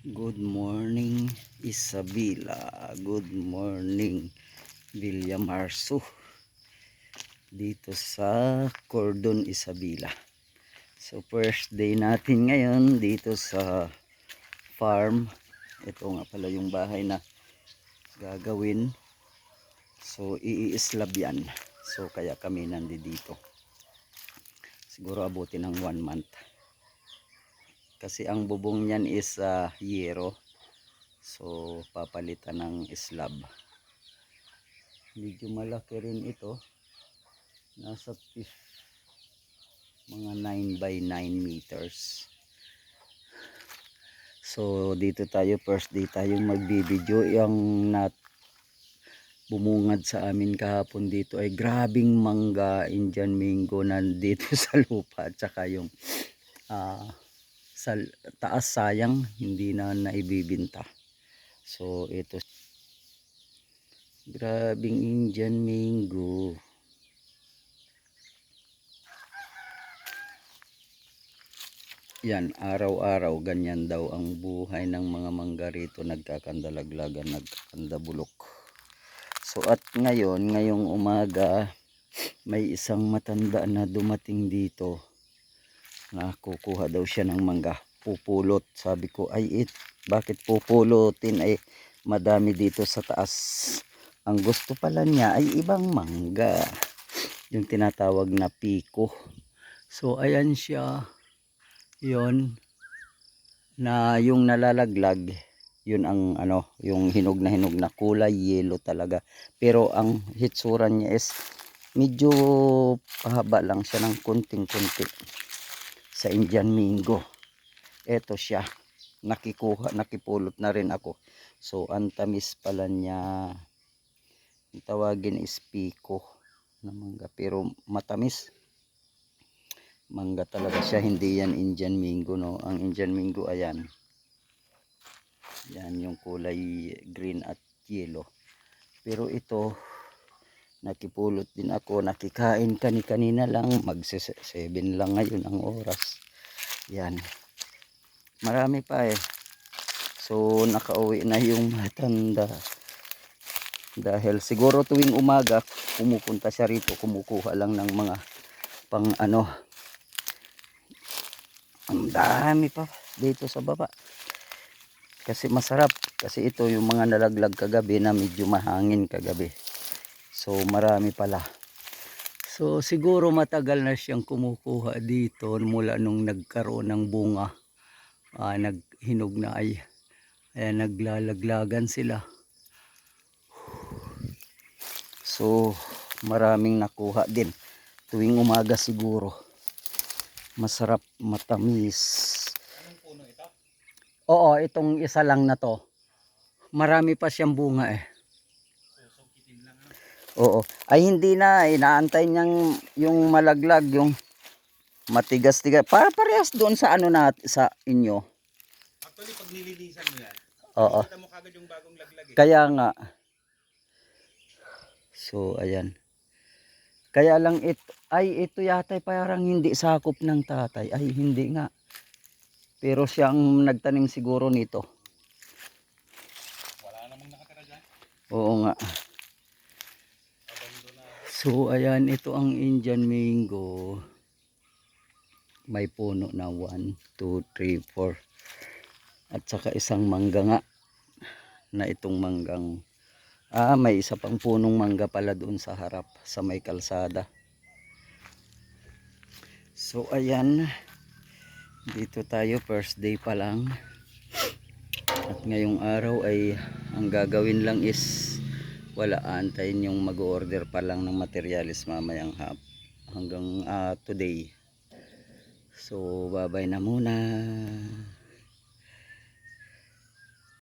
Good morning, Isabela. Good morning, Villa Marso. Dito sa Cordon, Isabela. So first day natin ngayon dito sa farm. Ito nga pala yung bahay na gagawin. So i-slab yan. So kaya kami nandito. Siguro abutin ng 1 month. Kasi ang bubong niyan is yero. So papalitan ng slab. Medyo malaki rin ito. Nasa mga 9 by 9 meters. So dito tayo, first day tayo magbibideo. Yung bumungad sa amin kahapon dito ay grabing mangga, Indian mango nandito sa lupa. At saka yung sa taas sayang hindi na naibibinta. So ito, grabing Indian mango. Yan, araw-araw ganyan daw ang buhay ng mga mangga rito, nagkakandalaglagan, nagkakandabulok. So at ngayong umaga may isang matanda na dumating dito na kukuha daw siya ng mangga, pupulot. Sabi ko ay bakit pupulutin, ay madami dito sa taas. Ang gusto pala niya ay ibang mangga, yung tinatawag na piko. So ayan siya, yon na yung nalalaglag, yun ang yung hinog na kulay yellow talaga, pero ang hitsura niya is medyo pahaba lang siya ng kunting-kunti sa Indian mango. Eto siya, nakipulot na rin ako. So ang tamis pala niya, ang tawagin is piko na mangga, pero matamis. Mangga talaga siya, hindi yan Indian mango, no. Ang Indian mango ayan, yan yung kulay green at yellow. Pero ito, nakipulot din ako, nakikain kanina lang, mag-7 lang ngayon ang oras. Yan, marami pa eh. So nakauwi na yung matanda, dahil siguro tuwing umaga pumupunta siya rito, kumukuha lang ng mga pang ang dami pa dito sa baba. Kasi masarap, kasi ito yung mga nalaglag kagabi na medyo mahangin kagabi. So marami pala. So siguro matagal na siyang kumukuha dito mula nung nagkaroon ng bunga. Naghinog na ay naglalaglagan sila. So maraming nakuha din tuwing umaga siguro. Masarap, matamis. Anong puno ito? Oo, itong isa lang na to. Marami pa siyang bunga eh. Susukitin lang Oo. Ay hindi na, inaantay niyang yung malaglag, yung matigas-tigas. Para parehas doon sa sa inyo. Actually, pag nililisan mo yan, Oo. makikita mo kagad yung bagong laglag eh. Kaya nga. So, ayan. Kaya lang ito yata parang hindi sakop ng tatay. Ay, hindi nga. Pero siyang nagtanim siguro nito. Wala namang nakatira dyan. Oo nga. So, ayan, ito ang Indian mango. May puno na 1, 2, 3, 4. At saka isang mangga nga. Na itong manggang may isa pang punong mangga pala doon sa harap, sa may kalsada. So ayan, dito tayo, first day pa lang. At ngayong araw ay ang gagawin lang is wala, antayin yung mag-order pa lang ng materialis mamayang hanggang today. So bye bye na muna.